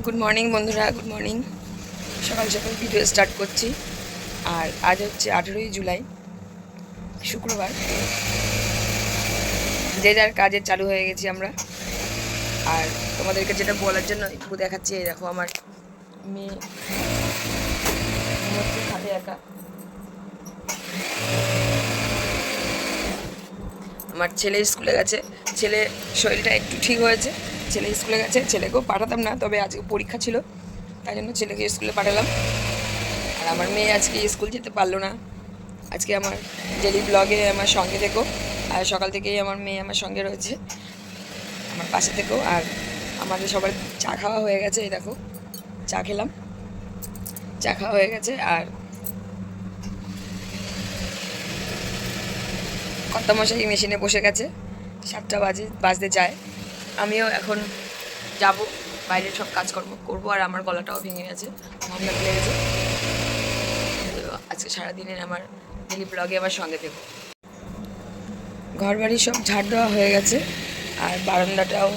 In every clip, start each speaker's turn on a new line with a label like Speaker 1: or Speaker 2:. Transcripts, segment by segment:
Speaker 1: Good morning বন্ধুরা, good morning. সকাল সকাল ভিডিও স্টার্ট করছি। আর আজ হচ্ছে 18ই জুলাই, শুক্রবার। যে যার কাজে চালু হয়ে গেছি আমরা। আর তোমাদেরকে যেটা বলার জন্য একটু দেখাচ্ছি, এই দেখো আমার মেয়ে খাটে একা। আমার ছেলে স্কুলে গেছে, ছেলে শরীরটা একটু ঠিক হয়েছে, ছেলে স্কুলে গেছে। ছেলেকেও পাঠাতাম না, তবে আজকে পরীক্ষা ছিল, তাই জন্য ছেলেকে স্কুলে পাঠালাম। আর আমার মেয়ে আজকে স্কুল যেতে পারলো না। আজকে আমার ডেলি ব্লগে আমার সঙ্গে থেকো। আর সকাল থেকেই আমার মেয়ে আমার সঙ্গে রয়েছে, আমার পাশে থেকো। আর আমাদের সবার চা খাওয়া হয়ে গেছে, এই দেখো চা খেলাম, চা খাওয়া হয়ে গেছে। আর কর্তামশাই মেশিনে বসে গেছে, 7টা বাজতে যায়। আমিও এখন যাব, বাইরের সব কাজকর্ম করবো। আর আমার গলাটাও ভেঙে গেছে, ঠান্ডা লেগেছে। আজকে সারাদিনের আমার ডেলি ব্লগে আমার সঙ্গে থেকো। ঘর বাড়ি সব ঝাড় দেওয়া হয়ে গেছে, আর বারান্দাটাও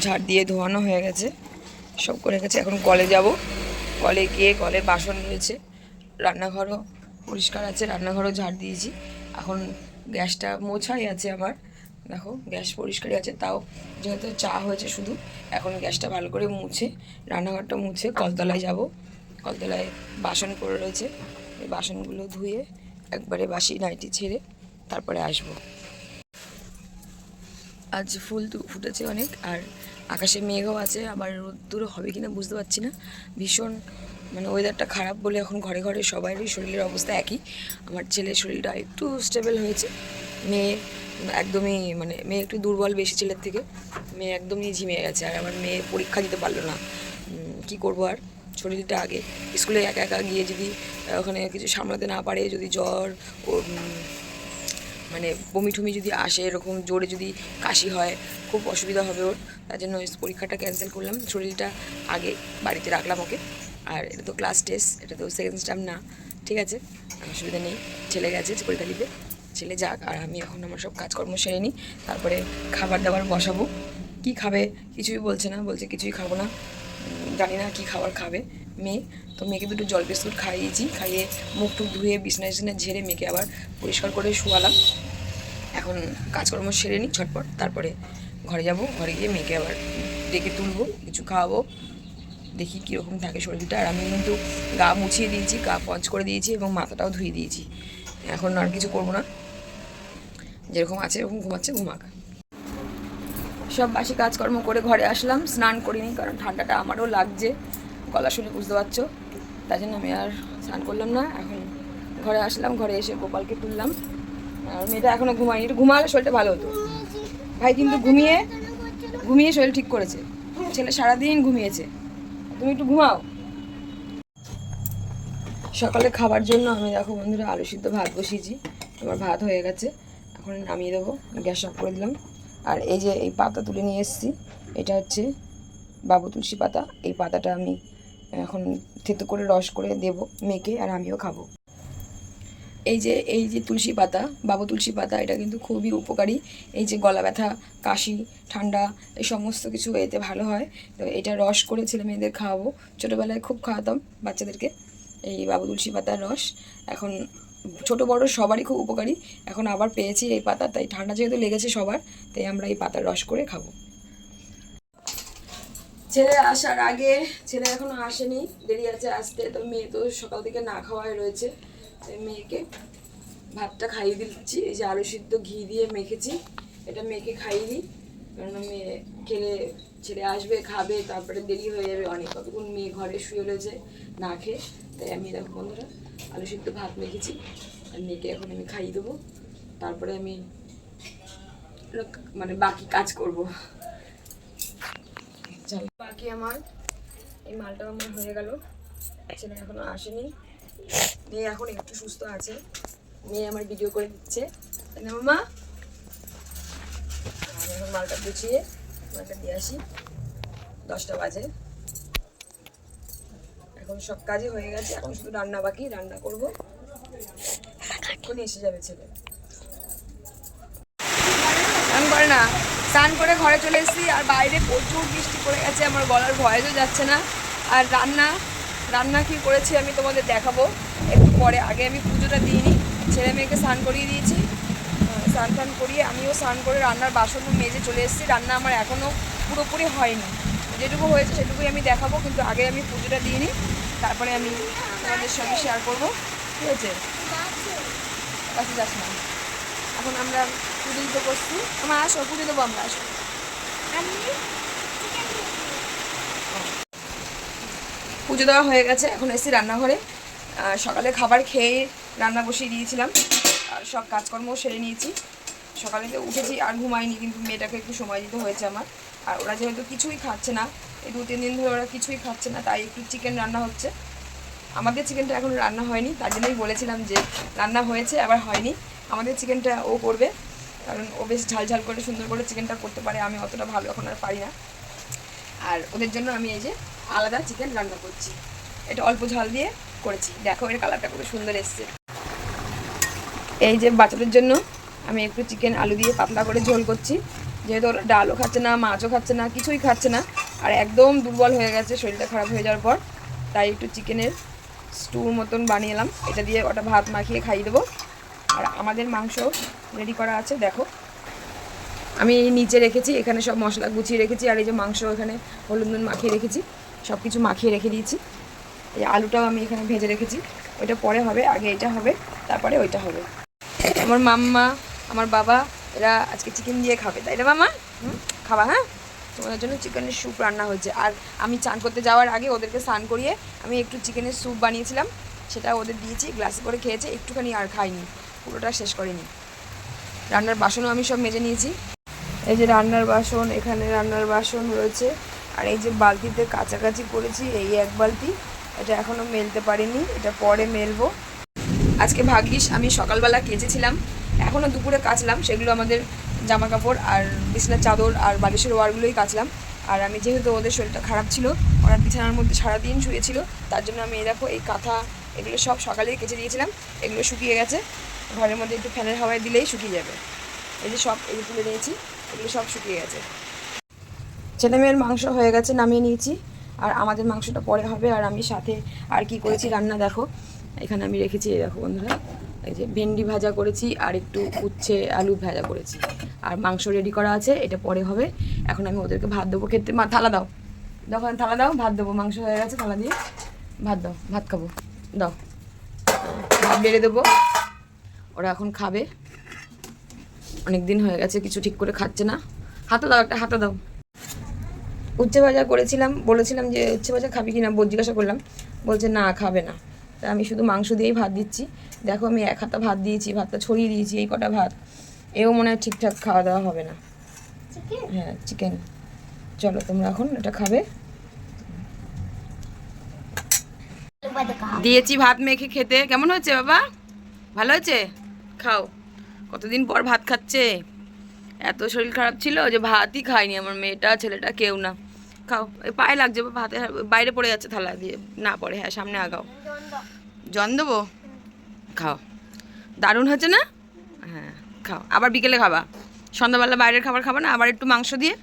Speaker 1: ঝাড় দিয়ে ধোয়ানো হয়ে গেছে, সব করে গেছে। এখন কলে যাব, কলে গিয়ে কলে বাসন রয়েছে, রান্নাঘরও পরিষ্কার আছে, রান্নাঘরও ঝাড় দিয়েছি। এখন গ্যাসটা মোছাই আছে আমার, দেখো গ্যাস পরিষ্কারই আছে। তাও যেহেতু চা হয়েছে শুধু, এখন গ্যাসটা ভালো করে মুছে, রান্নাঘরটা মুছে কলতলায় যাব। কলতলায় বাসন পড়ে রয়েছে, এই বাসনগুলো ধুয়ে একবারে বাসি নাইটি ছেড়ে তারপরে আসবো। আজ ফুল ফুটেছে অনেক, আর আকাশে মেঘও আছে, আবার রোদ্দুরও হবে কিনা বুঝতে পারছি না। ভীষণ ওয়েদারটা খারাপ বলে এখন ঘরে ঘরে সবারই শরীরের অবস্থা একই। আমার ছেলের শরীরটা একটু স্টেবল হয়েছে, মেয়ে একদমই মেয়ে একটু দুর্বল বেশি ছেলের থেকে, মেয়ে একদমই ঝিমিয়ে গেছে। আর আমার মেয়ে পরীক্ষা দিতে পারলো না, কি করবো আর। শরীরটা আগে স্কুলে একা একা গিয়ে যদি ওখানে কিছু সামলাতে না পারে, যদি জ্বর ও বমি টমি যদি আসে, এরকম জোরে যদি কাশি হয়, খুব অসুবিধা হবে ওর। তার জন্য পরীক্ষাটা ক্যান্সেল করলাম, শরীরটা আগে বাড়িতে রাখলাম ওকে। আর এটা তো ক্লাস টেস্ট, এটা তো সেকেন্ড টার্ম না, ঠিক আছে, অসুবিধা নেই। ছেলে গেছে পরীক্ষা দিতে, ছেলে যাক। আর আমি এখন আমার সব কাজকর্ম সেরে নিই, তারপরে খাবার দাবার বসাবো। কি খাবে কিছুই বলছে না, বলছে কিছুই খাবো না, জানি না কি খাবার খাবে মেয়ে। তো মেয়েকে দুটো জল বিস্কুট খাইয়েছি, খাইয়ে মুখ টুক ধুয়ে বিছনা টিছনা ঝেড়ে মেয়েকে আবার পরিষ্কার করে শুয়ালাম। এখন কাজকর্ম সেরে নিই ঝটপট, তারপরে ঘরে যাব। ঘরে গিয়ে মেয়েকে আবার ডেকে তুলবো, কিছু খাওয়াবো, দেখি কীরকম থাকে শরীরটা। আর আমি কিন্তু গা মুছিয়ে দিয়েছি, গা পঞ্চ করে দিয়েছি এবং মাথাটাও ধুয়ে দিয়েছি। এখন আর কিছু করবো না, যেরকম আছে এরকম ঘুমাচ্ছে, ঘুমাক। সব বাসি কাজকর্ম করে ঘরে আসলাম, স্নান করিনি কারণ ঠান্ডাটা আমারও লাগছে, গলা শুনে বুঝতে পারছো, তাই জন্য আমি আর স্নান করলাম না। এখন ঘরে আসলাম, ঘরে এসে গোপালকে তুললাম। আর মেয়েটা এখনও ঘুমায়নি, একটু ঘুমালে শরীরটা ভালো হতো। ভাই কিন্তু ঘুমিয়ে ঘুমিয়ে শরীর ঠিক করেছে, ছেলে সারাদিন ঘুমিয়েছে, তুমি একটু ঘুমাও। সকালে খাবার জন্য আমি দেখো বন্ধুরা আলু সিদ্ধ ভাত বসিয়েছি, আমার ভাত হয়ে গেছে, এখন নামিয়ে দেবো, গ্যাস অফ করে দিলাম। আর এই যে এই পাতা তুলে নিয়ে এসেছি, এটা হচ্ছে বাবু তুলসী পাতা। এই পাতাটা আমি এখন থেতো করে রস করে দেবো মেয়েকে, আর আমিও খাবো। এই যে তুলসী পাতা, বাবু তুলসী পাতা, এটা কিন্তু খুবই উপকারী। এই যে গলা ব্যথা, কাশি, ঠান্ডা, এই সমস্ত কিছু এতে ভালো হয়। তো এটা রস করে ছেলে মেয়েদের খাওয়াবো, ছোটোবেলায় খুব খাওয়াতাম বাচ্চাদেরকে এই বাবু তুলসী পাতার রস। এখন ছোট বড় সবারই খুব উপকারী, এখন আবার পেয়েছি এই পাতা, তাই ঠান্ডা যেহেতু লেগেছে সবার, তাই আমরা এই পাতার রস করে খাবো। ছেলে আসার আগে, ছেলে এখনো আসেনি, দেরি আছে আসতে, তো মেয়ে তো সকাল থেকে না খাওয়াই রয়েছে, মেয়েকে ভাতটা খাইয়ে দিচ্ছি। এই যে আলু সিদ্ধ ঘি দিয়ে মেখেছি, এটা মেয়েকে খাইয়ে দিই, কারণ মেয়ে খেলে ছেলে আসবে খাবে, তারপরে দেরি হয়ে যাবে অনেক, কতক্ষণ মেয়ে ঘরে শুয়ে রয়েছে না খেয়ে। তাই আমি দেখো বন্ধুরা আলু সিদ্ধ ভাত মেখেছি, আর মেয়েকে এখন আমি খাইয়ে দেবো, তারপরে আমি বাকি কাজ করব। বাকি আমার এই মালটাও আমার হয়ে গেল, ছেলে এখনো আসেনি, মেয়ে এখন একটু সুস্থ আছে, মেয়ে আমার ভিডিও করে দিচ্ছে, মামা। আমি এখন মালটা গুছিয়ে মালটা দিয়ে আসি, 10টা বাজে, এখন সব কাজই হয়ে গেছে, এখন শুধু রান্না বাকি, রান্না করব, এক্ষুনি এসে যাবে ছেলে। রান করে না। স্নান করে ঘরে চলে এসেছি, আর বাইরে প্রচুর বৃষ্টি পড়ে গেছে, আমার গলার ভয়েসও যাচ্ছে না। আর রান্না কি করেছি আমি তোমাদের দেখাবো একটু পরে। আগে আমি পুজোটা দিইনি, ছেলে মেয়েকে স্নান করিয়ে দিয়েছি, স্নান টান করিয়ে আমিও স্নান করে রান্নার বাসন মেজে চলে এসেছি। রান্না আমার এখনও পুরোপুরি হয়নি, যেটুকু হয়েছে সেটুকুই আমি দেখাবো, কিন্তু আগে আমি পুজোটা দিইনি, তারপরে আমি তোমাদের সঙ্গে শেয়ার করবো। ঠিক আছে, কাছে যাস না। এখন আমরা পুজো দিতে করছি, আমার আসো পুজো দেবো আমরা, আসো। পুজো দেওয়া হয়ে গেছে, এখন এসেছি রান্নাঘরে। সকালে খাবার খেয়ে রান্না বসিয়ে দিয়েছিলাম, আর সব কাজকর্ম সেরে নিয়েছি। সকালে তো উঠেছি আর ঘুমাইনি, কিন্তু মেয়েটাকে একটু সময় দিতে হয়েছে আমার। আর ওরা যেহেতু কিছুই খাচ্ছে না, এই 2-3 দিন ধরে ওরা কিছুই খাচ্ছে না, তাই একটু চিকেন রান্না হচ্ছে। আমাদের চিকেনটা এখন রান্না হয়নি, তার জন্যই বলেছিলাম যে রান্না হয়েছে আবার হয়নি। আমাদের চিকেনটা ও করবে, কারণ ও বেশ ঝাল করে সুন্দর করে চিকেনটা করতে পারে, আমি অতটা ভালো এখন আর পারি না। আর ওদের জন্য আমি এই যে আলাদা চিকেন রান্না করছি, এটা অল্প ঝাল দিয়ে করেছি। দেখো এর কালারটা খুব সুন্দর এসছে। এই যে বাচ্চাদের জন্য আমি একটু চিকেন আলু দিয়ে পাতলা করে ঝোল করছি, যেহেতু ওরা ডালও খাচ্ছে না, মাছও খাচ্ছে না, কিছুই খাচ্ছে না, আর একদম দুর্বল হয়ে গেছে শরীরটা খারাপ হয়ে যাওয়ার পর। তাই একটু চিকেনের স্টুর মতন বানিয়ে এলাম, এটা দিয়ে ওটা ভাত মাখিয়ে খাইয়ে দেবো। আর আমাদের মাংস রেডি করা আছে, দেখো আমি নিচে রেখেছি, এখানে সব মশলা গুছিয়ে রেখেছি, আর এই যে মাংস এখানে হলুদ নুন মাখিয়ে রেখেছি, সব কিছু মাখিয়ে রেখে দিয়েছি। এই আলুটাও আমি এখানে ভেজে রেখেছি, ওইটা পরে হবে, আগে এটা হবে, তারপরে ওইটা হবে। আমার মাম্মা, আমার বাবা, এরা আজকে চিকেন দিয়ে খাবে, তাই না মামা? খাবা? হ্যাঁ, তোমাদের জন্য চিকেনের স্যুপ রান্না হয়েছে। আর আমি চান করতে যাওয়ার আগে ওদেরকে স্নান করিয়ে আমি একটু চিকেনের স্যুপ বানিয়েছিলাম, সেটা ওদের দিয়েছি, গ্লাসে করে খেয়েছে একটুখানি, আর খাইনি, পুরোটা শেষ করিনি। রান্নার বাসনও আমি সব মেজে নিয়েছি, এই যে রান্নার বাসন, এখানে রান্নার বাসন রয়েছে, আর এই যে বালতিতে কাছাকাছি করেছি, এই এক বালতি, এটা এখনও মেলতে পারিনি, এটা পরে মেলবো। আজকে ভাগ্যিস আমি সকালবেলা কেচেছিলাম, এখনও দুপুরে কাচলাম, সেগুলো আমাদের জামা কাপড় আর বিছানার চাদর আর বালিশের ওয়ারগুলোই কাচলাম। আর আমি যেহেতু ওদের শরীরটা খারাপ ছিল, ওরা বিছানার মধ্যে সারাদিন শুয়েছিল, তার জন্য আমি এই দেখো এই কাঁথা এগুলো সব সকালেই কেচে দিয়েছিলাম, এগুলো শুকিয়ে গেছে, ঘরের মধ্যে একটু ফ্যানের হাওয়ায় দিলেই শুকিয়ে যাবে। এই যে সব এই তুলে নিয়েছি, এগুলো সব শুকিয়ে গেছে। ছেলে মেয়ের মাংস হয়ে গেছে, নামিয়ে নিয়েছি, আর আমাদের মাংসটা পরে হবে। আর আমি সাথে আর কি করেছি রান্না দেখো, এখানে আমি রেখেছি, এই দেখো বন্ধুরা, এই যে ভেন্ডি ভাজা করেছি, আর একটু উচ্ছে আলু ভাজা করেছি, আর মাংস রেডি করা আছে, এটা পরে হবে। এখন আমি ওদেরকে ভাত দেবো খেতে। মা থালা দাও, যখন থালা দাও, ভাত দেবো, মাংস হয়ে গেছে, থালা দিয়ে ভাত দাও, ভাত খাবো, দাও ভাত বেড়ে দেবো, ওরা এখন খাবে। অনেক দিন হয়ে গেছে কিছু ঠিক করে খাচ্ছে না, হাতে দাও, একটা হাতে দাও। উচ্ছে ভাজা করেছিলাম, বলেছিলাম যে উচ্ছে ভাজা খাবি কি না, জিজ্ঞাসা করলাম, বলছে না খাবে না। তা আমি শুধু মাংস দিয়েই ভাত দিচ্ছি। দেখো আমি এক হাতা ভাত দিয়েছি, ভাতটা ছড়িয়ে দিয়েছি, এই কটা ভাত, এও মনে হয় ঠিকঠাক খাওয়া দাওয়া হবে না। হ্যাঁ চিকেন, চলো তোমরা এখন এটা খাবে। দিয়েছি ভাত মেখে খেতে, কেমন হয়েছে বাবা? ভালো হয়েছে? খাও। কতদিন পর ভাত খাচ্ছে, এত শরীর খারাপ ছিল যে ভাতই খায়নি আমার মেয়েটা, ছেলেটা, কেউ না। খাও, এই পায়ে লাগছে, ভাতে বাইরে পড়ে যাচ্ছে, থালা দিয়ে না পড়ে, হ্যাঁ সামনে আগাও, জন দেবো, খাও। দারুণ হয়েছে না? হ্যাঁ খাও, আবার বিকেলে খাবা, সন্ধ্যাবেলা বাইরের খাবার খাবা না, আবার একটু মাংস দিয়ে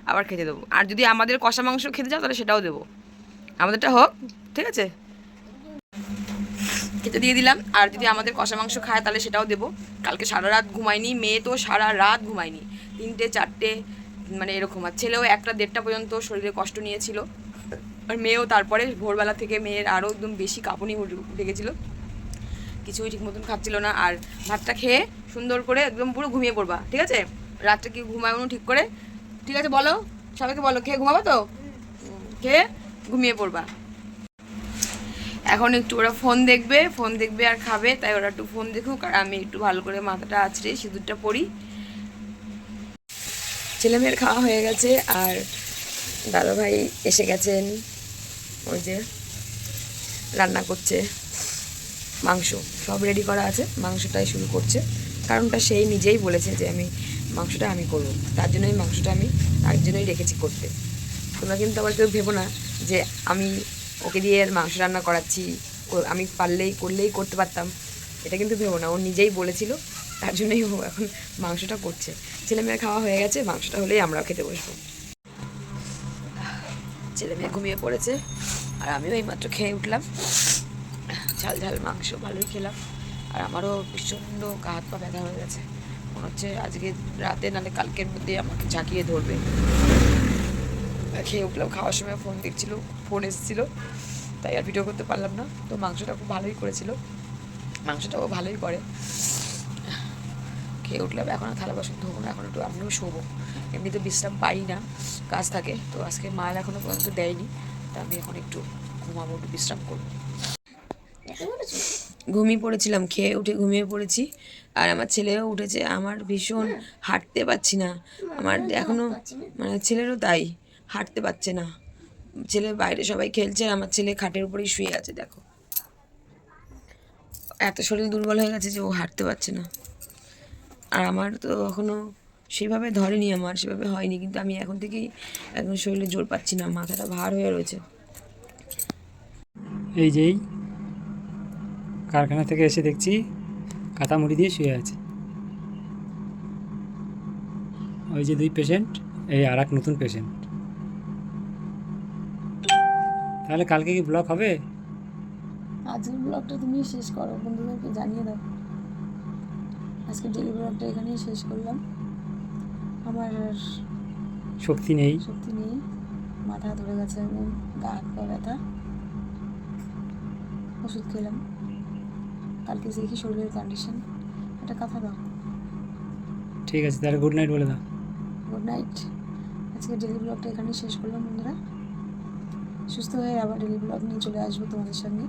Speaker 1: আবার খেতে দেবো। আর যদি আমাদের কষা মাংস খেতে যাও তাহলে সেটাও দেবো, আমাদেরটা হোক, ঠিক আছে, খেতে দিয়ে দিলাম। আর যদি আমাদের কষা মাংস খায় তাহলে সেটাও দেবো। কালকে সারা রাত ঘুমায়নি, মেয়ে তো সারা রাত ঘুমায়নি, 3টে 4টে মানে এরকম, আর ছেলেও 1টা 1:30টা পর্যন্ত শরীরে কষ্ট নিয়েছিল। আর মেয়েও তারপরে ভোরবেলা থেকে মেয়ের আরও একদম বেশি কাঁপুনি উঠে গেছিলো, কিছুই ঠিক মতন খাচ্ছিল না। আর ভাতটা খেয়ে সুন্দর করে একদম পুরো ঘুমিয়ে পড়বা, ঠিক আছে? রাতটা কি ঘুমাবো ঠিক করে, ঠিক আছে বলো সবাইকে, বলো খেয়ে ঘুমাবো তো, খেয়ে ঘুমিয়ে পড়বা। এখন একটু ওরা ফোন দেখবে আর খাবে, তাই ওরা একটু ফোন দেখুক, আর আমি একটু ভালো করে মাথাটা আঁচড়ে সিঁদুরটা পরি। ছেলেমেয়ের খাওয়া হয়ে গেছে, আর দাদাভাই এসে গেছেন, ওই যে রান্না করছে, মাংস সব রেডি করা আছে, মাংসটাই শুরু করছে। কারণটা সেই নিজেই বলেছে যে আমি মাংসটা আমি করবো, তার জন্যই মাংসটা আমি তার জন্যই রেখেছি করতে। তোমরা কিন্তু আবার কেউ ভেবো না যে আমি ওকে দিয়ে মাংস রান্না করাচ্ছি, আমি করলেই করতে পারতাম, এটা কিন্তু ভেবো না, ও নিজেই বলেছিল তার জন্যই ও এখন মাংসটা করছে। ছেলেমেয়ের খাওয়া হয়ে গেছে, মাংসটা হলেই আমরাও খেতে বসবো। ছেলেমেয়ে ঘুমিয়ে পড়েছে আর আমিও এইমাত্র খেয়ে উঠলাম। ঝাল ঝাল মাংস ভালোই খেলাম। আর আমারও প্রচণ্ড গা হাত পা ব্যথা হয়ে গেছে, মনে হচ্ছে আজকে রাতে নাহলে কালকের মধ্যে আমাকে ঝাঁকিয়ে ধরবে। খেয়ে উঠলাম, খাওয়ার সময় ফোন দেখছিল, ফোন এসেছিলো, তাই আর ভিডিও করতে পারলাম না। তো মাংসটা খুব ভালোই করেছিল, মাংসটাও ভালোই করে। খেয়ে উঠলাম, এখন আর থালা বাসন ধোবো না, এখন একটু আমিও শোবো। এমনিতে বিশ্রাম পাই না, কাজ থাকে, তো আজকে মায়ের এখনও পর্যন্ত দেয়নি, তা আমি এখন একটু ঘুমাবো, একটু বিশ্রাম করবো। ঘুমিয়ে পড়েছিলাম, খেয়ে উঠে ঘুমিয়ে পড়েছি। আর আমার ছেলেও উঠেছে, আমার ভীষণ হাঁটতে পারছি না, আমার এখনও মানে ছেলেরও তাই, হাঁটতে পারছে না। ছেলে বাইরে সবাই খেলছে, আর আমার ছেলে খাটের উপরেই শুয়ে আছে, দেখো এত শরীর দুর্বল হয়ে গেছে যে ও হাঁটতে পারছে না। আর আমার তো এখনও সেভাবে ধরেনি, আমার সেভাবে হয়নি, কিন্তু আমি এখন থেকেই একদম শরীরে জোর পাচ্ছি না, মাথাটা ভার হয়ে রয়েছে।
Speaker 2: এই যেই কারখানা থেকে এসে দেখছি কাঁথা মুড়ি দিয়ে শুয়ে আছে। ওই যে 2 পেশেন্ট, এই আর এক নতুন পেশেন্ট। তাহলে কালকে কি ব্লক হবে?
Speaker 1: আজকের ব্লগটা তুমি শেষ করো, বন্ধুদেরকে জানিয়ে দাও। আজকে ডেলি ব্লগটা এখানেই শেষ করলাম। আমার আর
Speaker 2: শক্তি নেই।
Speaker 1: শক্তি নেই, মাথা ধরে গেছে একদম, গা হাত পা ব্যথা। ওষুধ খেলাম, কালকে দেখি শরীরের কন্ডিশন। একটা কথা দাও।
Speaker 2: ঠিক আছে, তাহলে গুড নাইট বলে দাও।
Speaker 1: Good night. আজকে ডেলি ব্লগটা এখানেই শেষ করলাম বন্ধুরা। সুস্থ হয়ে আবার ডেলি ব্লগ নিয়ে চলে আসবো তোমাদের সামনে।